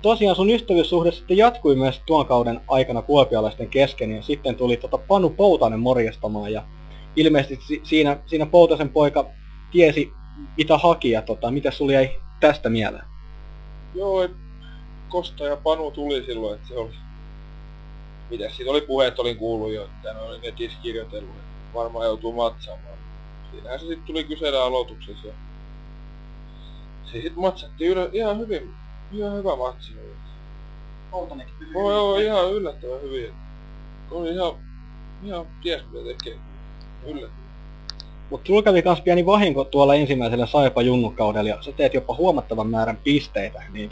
Tosiaan sun ystävyyssuhde sitten jatkui myös tuon kauden aikana kuopialaisten kesken, ja sitten tuli Panu Poutanen morjastamaan, ja ilmeisesti siinä Poutasen poika tiesi mitä haki, ja mitä sulla jäi tästä mieleen? Joo, Kosta ja Panu tuli silloin, että se oli... Mitäs siitä oli puheet, olin kuullut jo, että ne oli netissä kirjoitellut, että varmaan joutuu matsaamaan. Siinähän se sitten tuli kysellä aloituksessa, ja se sitten matsattiin ihan hyvin, ihan hyvä matsi. Poutanenkin pysyi. Joo, ihan yllättävän hyvin. Oli ihan ties mitä tekee. Yllättävän. Mutta sulla kävi kans pieni vahinko tuolla ensimmäisellä Saipa Junnukaudella, ja sä teet jopa huomattavan määrän pisteitä, niin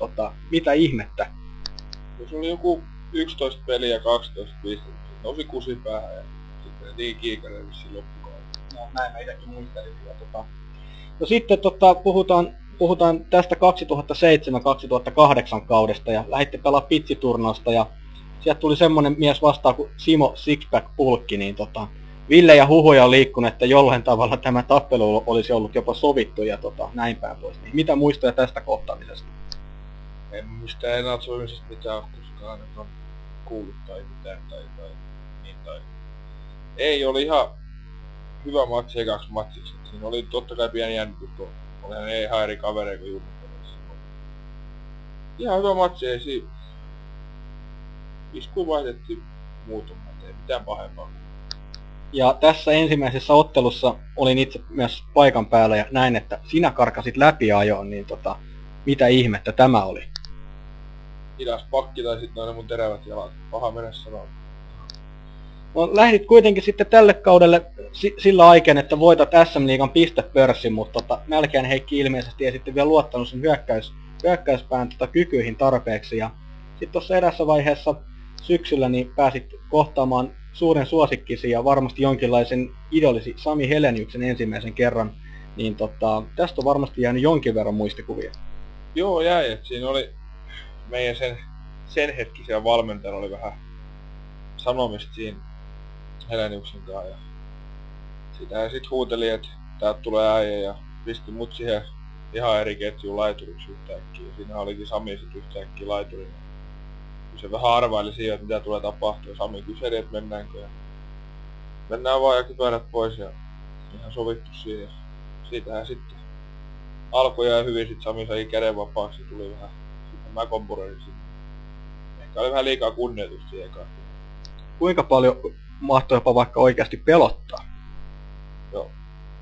mitä ihmettä? Se oli joku 11 peliä ja 12 pistettä. Nousi kusipäähän ja sitten niin kiikareille vissiin loppukauden. No näin mä itekin muistelin. No sitten puhutaan tästä 2007-2008 kaudesta, ja lähditte pelaa pitsiturnausta, ja sieltä tuli semmonen mies vastaan kuin Simo Sixpack Pulkki, niin Ville ja huhuja on liikkunut, että jollain tavalla tämä tappelu olisi ollut jopa sovittu ja näin päin pois. Niin mitä muistoja tästä kohtaamisesta? En muista enää sovimisesta mitään, koska aina on kuullut tai mitään tai. Ei, oli ihan hyvä matsi ekaksi matsiksi. Siinä oli totta kai pieni jännitys, kun olihan ei ihan eri kavereja kuin Junnukaudessa. Ihan hyvä matsi, ei siinä. Iskuin vaihdettiin muutama, ei mitään pahempaa. Ja tässä ensimmäisessä ottelussa olin itse myös paikan päällä ja näin, että sinä karkasit läpi ajoon, niin mitä ihmettä tämä oli? Hidas pakki tai sitten aina mun terävät jalat. Paha mennä sanoa. No, lähdit kuitenkin sitten tälle kaudelle sillä aikeen, että voitat SM-liigan pistepörssin, mutta Nälkään Heikki ilmeisesti ei sitten vielä luottanut sen hyökkäyspään kykyihin tarpeeksi. Ja sitten tuossa erässä vaiheessa syksyllä niin pääsit kohtaamaan suuren suosikkisi ja varmasti jonkinlaisen idolisi Sami Heleniuksen ensimmäisen kerran, niin tästä on varmasti jäänyt jonkin verran muistikuvia. Joo, jäi, että siinä oli meidän sen hetkisen valmentajan oli vähän sanomista siinä Heleniuksen kanssa ja sitä sit huuteli, että täältä tulee äijä ja pisti mut siihen ihan eri ketjuun laituriksi yhtäkkiä ja siinä olikin Sami sit yhtäkkiä laiturina. Se vähän arvaili siihen, että mitä tulee tapahtua. Sami kyseli, että mennäänkö. Ja mennään vaan ja kypärät pois ja ihan sovittu siihen. Siitähän sitten alkoi ja hyvin sit Sami sai käden vapaaksi ja tuli vähän mäkompurerin sinne. Ehkä oli vähän liikaa kunnioitusta siihen kanssa. Kuinka paljon mahtoi jopa vaikka oikeasti pelottaa? Joo.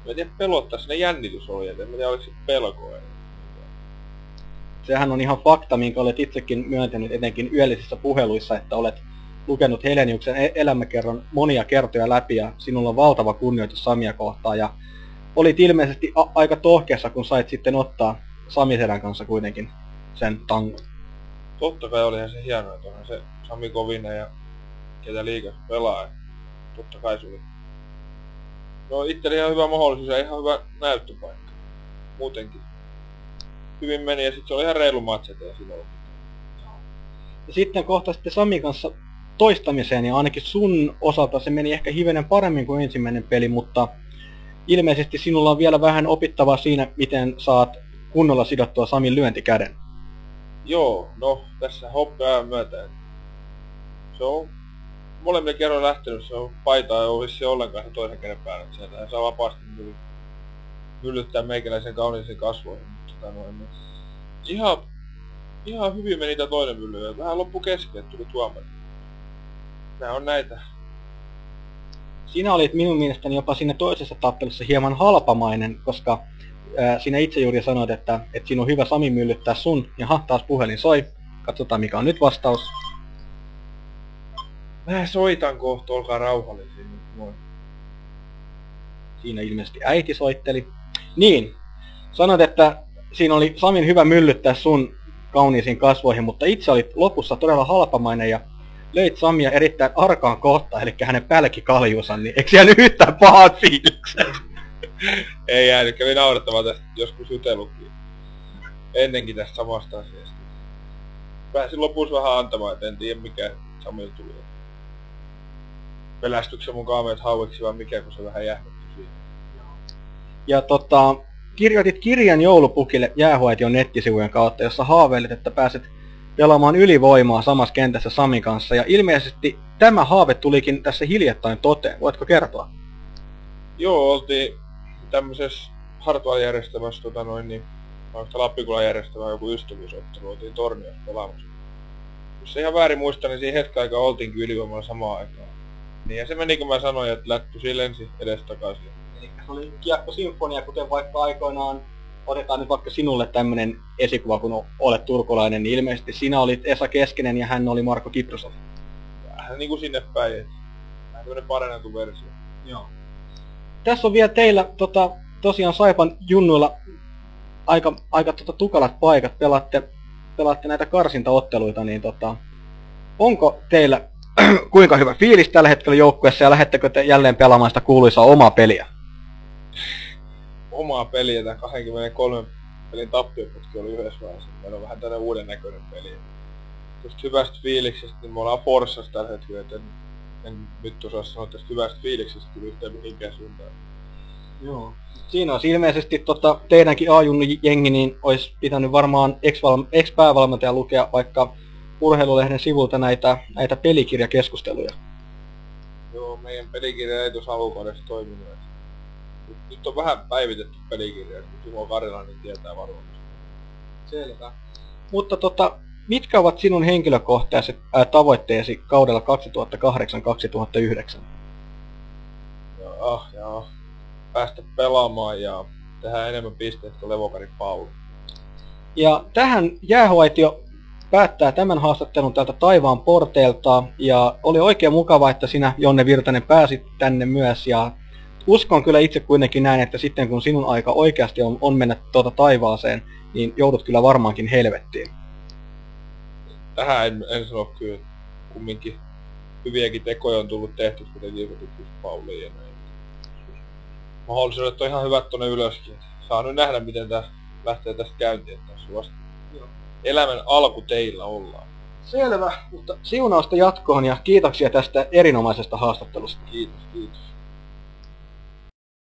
Mä en tiedä pelottaa, sinne jännitys oli, et en tiedä oliko se pelkoa. Sehän on ihan fakta, minkä olet itsekin myöntänyt etenkin yöllisissä puheluissa, että olet lukenut Heleniuksen elämäkerran monia kertoja läpi ja sinulla on valtava kunnioitus Samia kohtaan. Ja olit ilmeisesti aika tohkeassa, kun sait sitten ottaa Sami Sedän kanssa kuitenkin sen tangon. Totta kai olihan se hienoa, että onhan se Sami kovinen ja ketä liigassa pelaa. Totta kai se oli. No itse oli ihan hyvä mahdollisuus ja ihan hyvä näyttöpaikka. Muutenkin. Hyvin meni ja sitten se oli ihan reilu matset ja silloin. Ja sitten kohtasitte Samin kanssa toistamiseen ja ainakin sun osalta se meni ehkä hivenen paremmin kuin ensimmäinen peli, mutta ilmeisesti sinulla on vielä vähän opittavaa siinä, miten saat kunnolla sidottua Samin lyöntikäden. Joo, no tässä hoppeajan myötä. Se on molemmilla kerroin lähtenyt, se on paitaa ja olisi se ollenkaan se toisen käden päällä. Sieltä saa vapaasti myllyttää meikäläisen kauniisiin kasvoihin. Ihan hyvin meni tää toinen mylly ja vähän loppu kesken, että tuli tuomari. Nää on näitä. Sinä olit minun mielestäni jopa siinä toisessa tappelussa hieman halpamainen, koska sinä itse juuri sanoit, että sinun on hyvä Sami myllyttää sun. Jaha, taas puhelin soi. Katsotaan mikä on nyt vastaus. Mä soitan kohta, olkaa rauhallisia nyt. Moi. Siinä ilmeisesti äiti soitteli. Niin, sanoit, että siinä oli Samin hyvä myllyttää sun kauniisiin kasvoihin, mutta itse olit lopussa todella halpamainen ja löit Samia erittäin arkaan kohtaan, eli hänen pälkikaljuunsa, niin eikö jäänyt yhtään pahat fiilikset? Ei jäänyt, kävi naurattamaan tästä joskus jutellutkin. Ennenkin tästä samasta asiasta. Pääsin lopussa vähän antamaan, et en tiedä mikä Samilta tuli. Pelästyksen mukaan meidät haueksi vai mikä, kun se vähän jähmettyi siihen. Ja kirjoitit kirjan joulupukille Jäähuaition nettisivujen kautta, jossa haaveilit, että pääset pelaamaan ylivoimaa samassa kentässä Samin kanssa. Ja ilmeisesti tämä haave tulikin tässä hiljattain toteen. Voitko kertoa? Joo, oltiin tämmöisessä Hartwall järjestämässä, Lappikulan järjestämä joku ystävyysottelu, oltiin Torniossa pelaamassa. Jos ihan väärin muistan, niin siinä hetken aikaa oltiinkin ylivoimalla samaan aikaan. Niin ja se meni, kun mä sanoin, että lätty lensi edestakaisin. Eli se oli kiekkosinfonia, kuten vaikka aikoinaan, otetaan nyt vaikka sinulle tämmönen esikuva, kun olet turkulainen, niin ilmeisesti sinä olit Esa Keskinen ja hän oli Marko Kiprosov. Vähän niinku sinne päin, että vähän tämmönen parannettu versio. Joo. Tässä on vielä teillä tosiaan Saipan junnuilla aika tukalat paikat, pelaatte näitä karsintaotteluita, niin onko teillä kuinka hyvä fiilis tällä hetkellä joukkueessa ja lähdettekö te jälleen pelaamaan sitä kuuluisaa omaa peliä? Omaa peliä, tää 23 pelin tappioputki oli yhdessä vaiheessa. Meillä on vähän tämmönen uuden näköinen peli. Tuosta hyvästä fiiliksestä, niin me ollaan Forssassa tällä hetkellä, et en nyt osaa sanoa tästä hyvästä fiiliksestä kyllä yhtään mihinkään suuntaan. Joo. Siinä olisi ilmeisesti teidänkin A-junnu-jengi, niin olisi pitänyt varmaan ex-päävalmentaja lukea vaikka Urheilulehden sivulta näitä pelikirjakeskusteluja. Joo, meidän pelikirja ei tuossa alukaudessa toiminut. Nyt on vähän päivitetty pelikirja, kun Timo Karilainen tietää varmasti. Selvä. Mutta mitkä ovat sinun henkilökohtaiset tavoitteesi kaudella 2008-2009? Joo. Päästä pelaamaan ja tehdä enemmän pisteitä kuin Levokari Pauli. Ja tähän Jäähoaitio päättää tämän haastattelun täältä taivaan porteilta. Ja oli oikein mukava, että sinä, Jonne Virtanen, pääsit tänne myös. Ja uskon kyllä itse kuitenkin näin, että sitten kun sinun aika oikeasti on mennä taivaaseen, niin joudut kyllä varmaankin helvettiin. Tähän en sano kyllä. Kumminkin hyviäkin tekoja on tullut tehty, kuten Jirkotukkus Pauliin ja näin. Mahdollisuudet on ihan hyvät tonne ylöskin. Saa nyt nähdä, miten tää lähtee tästä käyntiin. Tässä vasta elämän alku teillä ollaan. Selvä, mutta siunausta jatkoon ja kiitoksia tästä erinomaisesta haastattelusta. Kiitos.